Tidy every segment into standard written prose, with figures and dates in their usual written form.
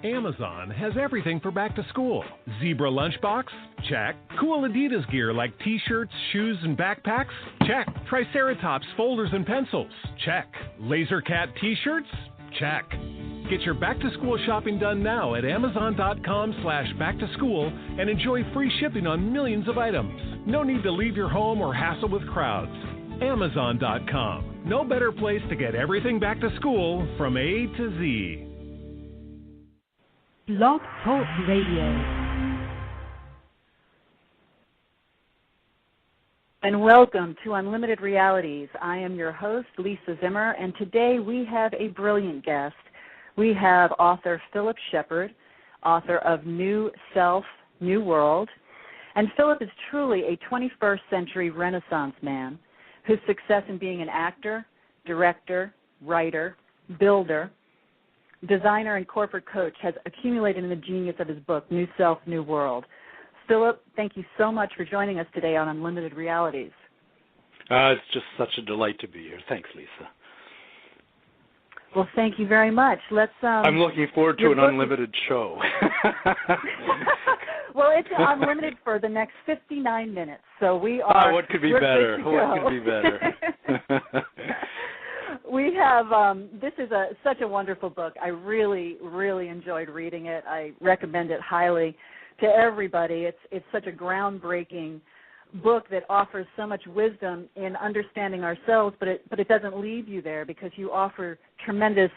Amazon has everything for back to school. Zebra lunchbox? Check. Cool Adidas gear like t-shirts, shoes, and backpacks? Check. Triceratops folders and pencils? Check. Laser Cat t-shirts? Check. Get your back to school shopping done now at amazon.com/back-to-school and enjoy free shipping on millions of items. No need to leave your home or hassle with crowds. Amazon.com. No better place to get everything back to school from A to Z. Blog Talk Radio. And welcome to Unlimited Realities. I am your host, Lisa Zimmer, and today we have a brilliant guest. We have author Philip Shepard, author of New Self, New World. And Philip is truly a 21st century Renaissance man whose success in being an actor, director, writer, builder, designer, and corporate coach has accumulated in the genius of his book, New Self, New World. Philip, thank you so much for joining us today on Unlimited Realities. It's just such a delight to be here. Thanks, Lisa. Well, thank you very much. I'm looking forward to an unlimited show. Well, it's unlimited for the next 59 minutes, so we are. What could be better? What could be better? We have. This is such a wonderful book. I really, really enjoyed reading it. I recommend it highly to everybody. It's such a groundbreaking book that offers so much wisdom in understanding ourselves, but it doesn't leave you there because you offer tremendous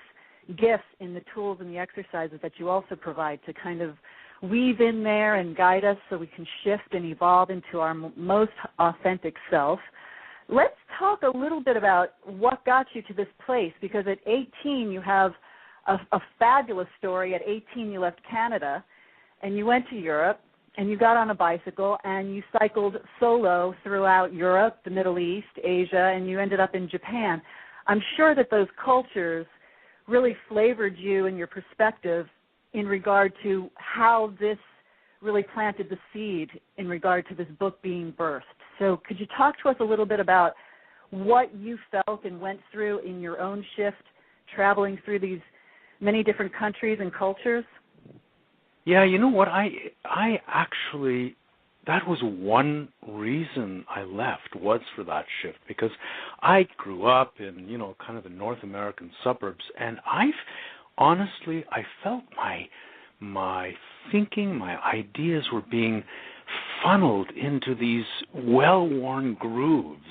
gifts in the tools and the exercises that you also provide to kind of weave in there and guide us so we can shift and evolve into our most authentic self. Let's talk a little bit about what got you to this place, because at 18 you have a fabulous story. At 18 you left Canada and you went to Europe and you got on a bicycle and you cycled solo throughout Europe, the Middle East, Asia, and you ended up in Japan. I'm sure that those cultures really flavored you and your perspective in regard to how this really planted the seed in regard to this book being birthed. So could you talk to us a little bit about what you felt and went through in your own shift, traveling through these many different countries and cultures? Yeah, you know what? I actually, that was one reason I left, was for that shift, because I grew up in, kind of the North American suburbs, and honestly, I felt my thinking, my ideas were being funneled into these well-worn grooves,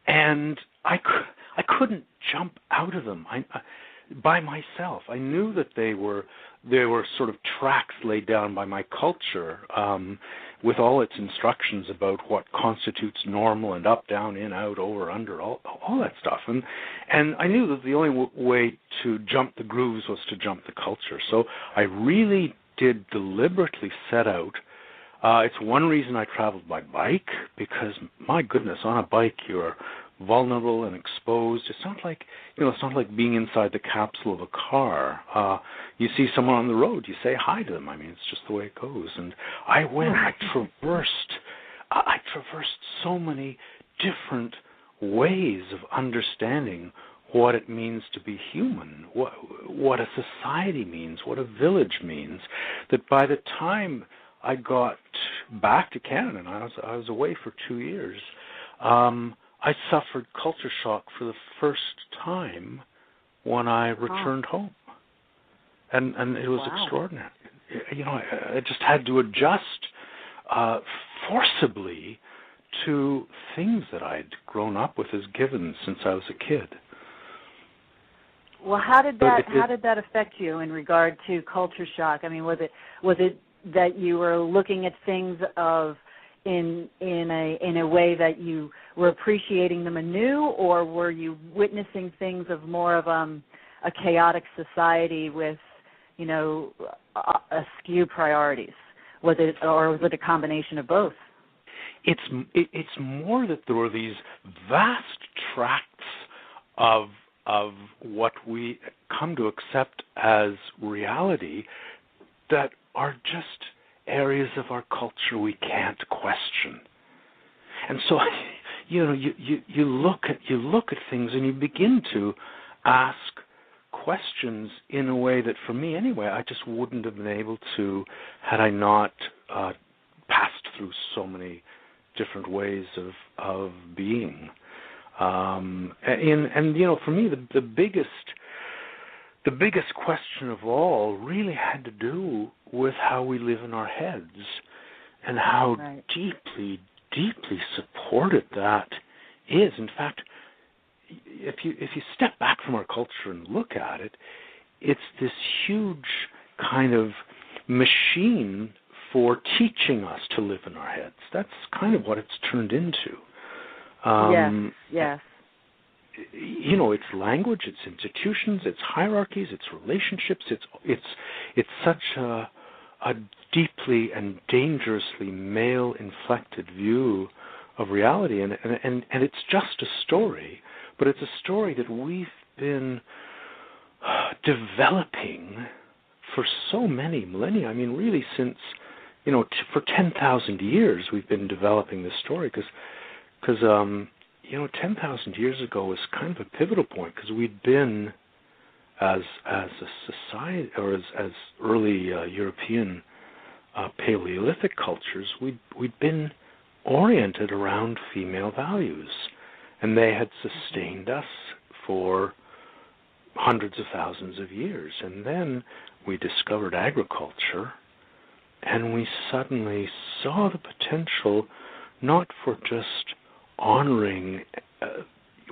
and I couldn't jump out of them by myself. I knew that they were sort of tracks laid down by my culture, with all its instructions about what constitutes normal and up, down, in, out, over, under, all that stuff. And I knew that the only way to jump the grooves was to jump the culture. So I really did deliberately set out. It's one reason I traveled by bike, because, my goodness, on a bike you're vulnerable and exposed. It's not like being inside the capsule of a car. You see someone on the road, you say hi to them. I mean, it's just the way it goes. And I traversed so many different ways of understanding what it means to be human, what a society means, what a village means, that by the time I got back to Canada, and I was away for 2 years, I suffered culture shock for the first time when I returned home. And it was extraordinary. I just had to adjust forcibly to things that I'd grown up with as givens since I was a kid. Well, how did that affect you in regard to culture shock? I mean, was it that you were looking at things in a way that you were appreciating them anew, or were you witnessing things of more of a chaotic society with, askew priorities? Was it a combination of both? It's more that there were these vast tracts of what we come to accept as reality that are just areas of our culture we can't question. And so, you look at things and you begin to ask questions in a way that, for me anyway, I just wouldn't have been able to had I not passed through so many different ways of being. And for me, the biggest question of all really had to do with how we live in our heads and how deeply, deeply supported that is. In fact, if you step back from our culture and look at it, it's this huge kind of machine for teaching us to live in our heads. That's kind of what it's turned into. Yes. It's language, it's institutions, it's hierarchies, it's relationships. It's such a deeply and dangerously male-inflected view of reality, and it's just a story, but it's a story that we've been developing for so many millennia. I mean, really since, for 10,000 years we've been developing this story, because 10,000 years ago was kind of a pivotal point, because we'd been, as a society, or as early European Paleolithic cultures, we'd been oriented around female values, and they had sustained us for hundreds of thousands of years. And then we discovered agriculture, and we suddenly saw the potential not for just honoring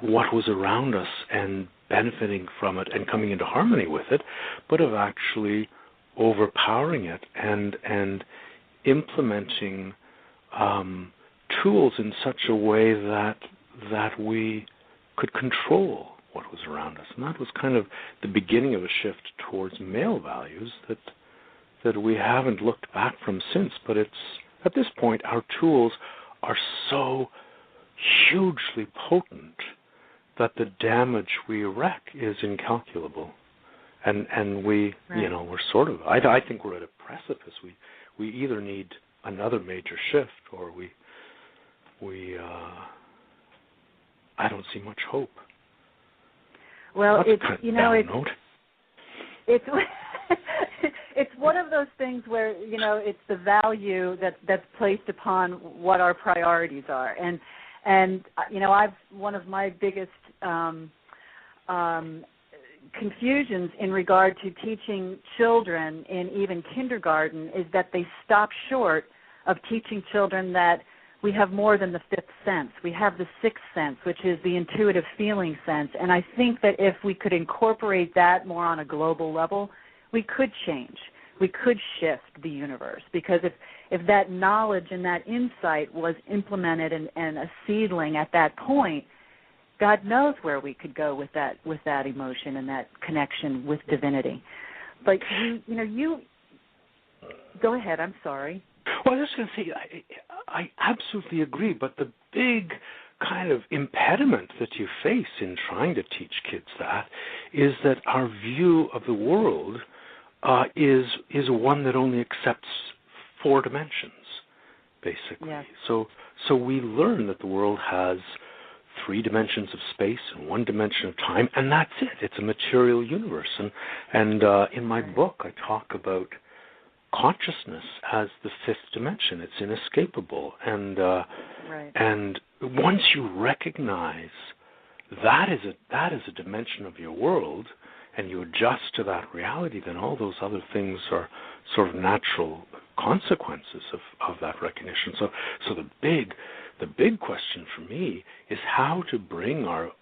what was around us and benefiting from it and coming into harmony with it, but of actually overpowering it and implementing tools in such a way that we could control what was around us. And that was kind of the beginning of a shift towards male values that we haven't looked back from since. But it's at this point our tools are so hugely potent that the damage we wreak is incalculable. And we, we're sort of, I think we're at a precipice. We either need another major shift, or we I don't see much hope. Well, it's it's one of those things where it's the value that's placed upon what our priorities are, and I've one of my biggest confusions in regard to teaching children in even kindergarten is that they stop short of teaching children that we have more than the fifth sense. We have the sixth sense, which is the intuitive feeling sense. And I think that if we could incorporate that more on a global level, we could change. We could shift the universe. Because if that knowledge and that insight was implemented and a seedling at that point, God knows where we could go with that emotion and that connection with divinity. But you go ahead. I'm sorry. Well, I was just going to say, I absolutely agree, but the big kind of impediment that you face in trying to teach kids that is that our view of the world is one that only accepts 4 dimensions, basically. Yes. So we learn that the world has 3 dimensions of space and 1 dimension of time, and that's it. It's a material universe. And in my book, I talk about consciousness as the 5th dimension. It's inescapable. And once you recognize that is a dimension of your world, and you adjust to that reality, then all those other things are sort of natural consequences of that recognition. So the big question for me is how to bring our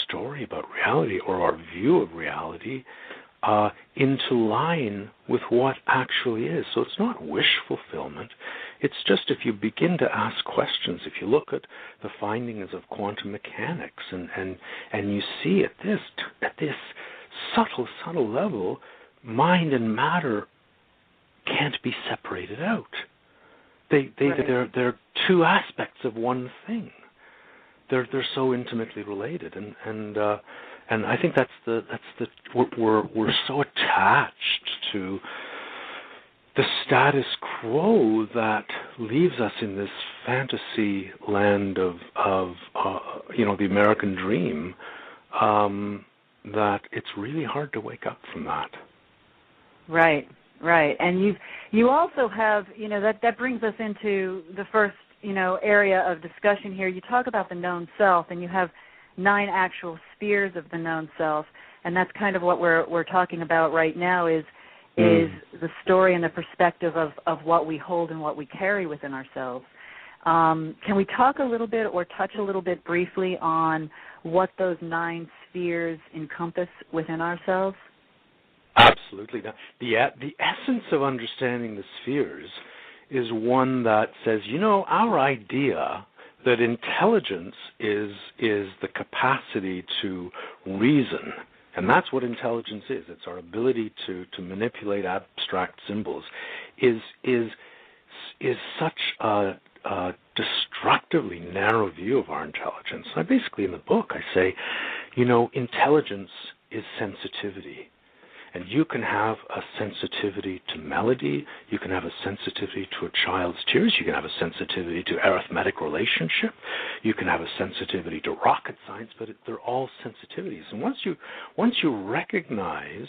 story about reality, or our view of reality, into line with what actually is. So it's not wish fulfillment. It's just, if you begin to ask questions, if you look at the findings of quantum mechanics and you see at this subtle level, mind and matter can't be separated out. They're 2 aspects of one thing. They're so intimately related, and I think we're so attached to the status quo that leaves us in this fantasy land of the American dream, that it's really hard to wake up from that. Right. And you also have, that brings us into the first, area of discussion here. You talk about the known self, and you have 9 actual spheres of the known self, and that's kind of what we're talking about right now is the story and the perspective of what we hold and what we carry within ourselves. Can we talk a little bit or touch a little bit briefly on what those 9 spheres encompass within ourselves? Absolutely. Now, the essence of understanding the spheres is one that says, our idea that intelligence is the capacity to reason, and that's what intelligence is. It's our ability to manipulate abstract symbols, is such a destructively narrow view of our intelligence. I basically, in the book, I say, intelligence is sensitivity. And you can have a sensitivity to melody, you can have a sensitivity to a child's tears, you can have a sensitivity to arithmetic relationship, you can have a sensitivity to rocket science, but they're all sensitivities. And once you recognize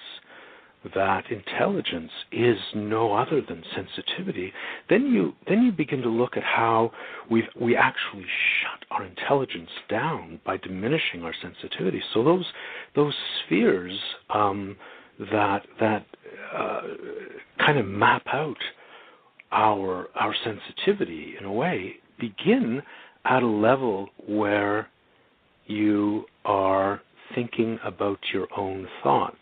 that intelligence is no other than sensitivity, then you begin to look at how we actually shut our intelligence down by diminishing our sensitivity. So those spheres that kind of map out our sensitivity in a way begin at a level where you are thinking about your own thoughts,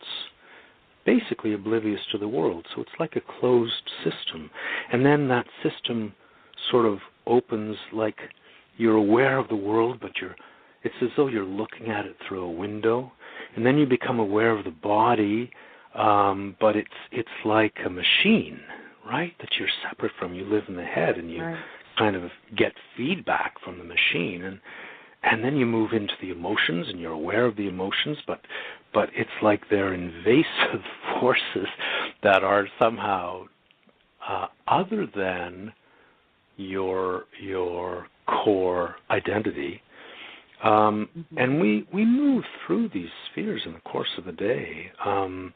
basically oblivious to the world. So it's like a closed system. And then that system sort of opens, like you're aware of the world, but it's as though you're looking at it through a window. And then you become aware of the body, but it's like a machine, right, that you're separate from. You live in the head, and you kind of get feedback from the machine. And then you move into the emotions, and you're aware of the emotions, but it's like they're invasive forces that are somehow other than your core identity. And we move through these spheres in the course of the day. The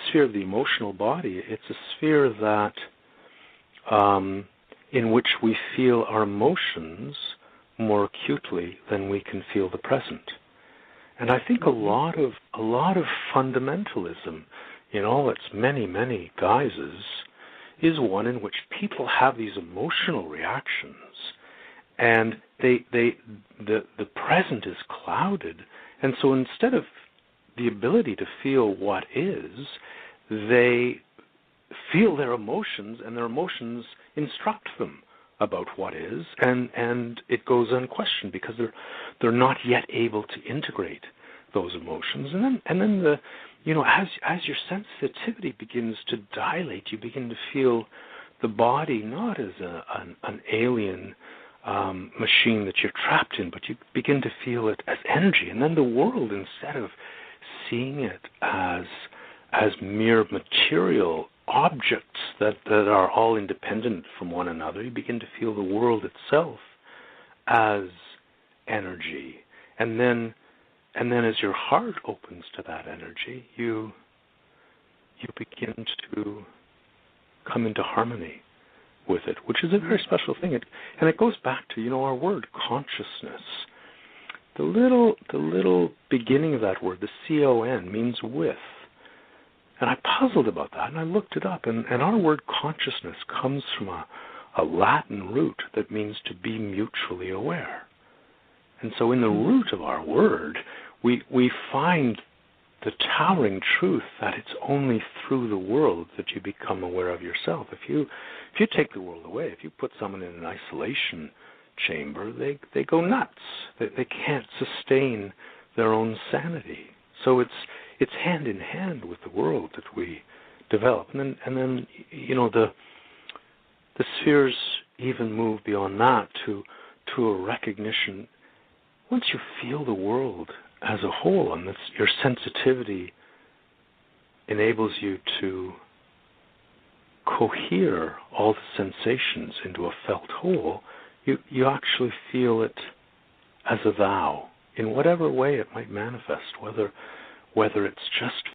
sphere of the emotional body, it's a sphere that in which we feel our emotions more acutely than we can feel the present. And I think a lot of fundamentalism in all its many, many guises is one in which people have these emotional reactions, and the present is clouded, and so instead of the ability to feel what is, they feel their emotions, and their emotions instruct them about what is, and it goes unquestioned because they're not yet able to integrate those emotions, and then the as your sensitivity begins to dilate, you begin to feel the body not as an alien machine that you're trapped in, but you begin to feel it as energy. And then the world, instead of seeing it as mere material objects that are all independent from one another, you begin to feel the world itself as energy. And then as your heart opens to that energy, you begin to come into harmony with it, which is a very special thing. And it goes back to, our word consciousness. The little beginning of that word, the C-O-N, means with. And I puzzled about that, and I looked it up. And our word consciousness comes from a Latin root that means to be mutually aware. And so in the root of our word, we find the towering truth that it's only through the world that you become aware of yourself. If you take the world away, if you put someone in an isolation chamber, they go nuts. They can't sustain their own sanity. So it's hand in hand with the world that we develop. And then the spheres even move beyond that to a recognition. Once you feel the world as a whole, and your sensitivity enables you to cohere all the sensations into a felt whole, you actually feel it as a vow in whatever way it might manifest, whether it's just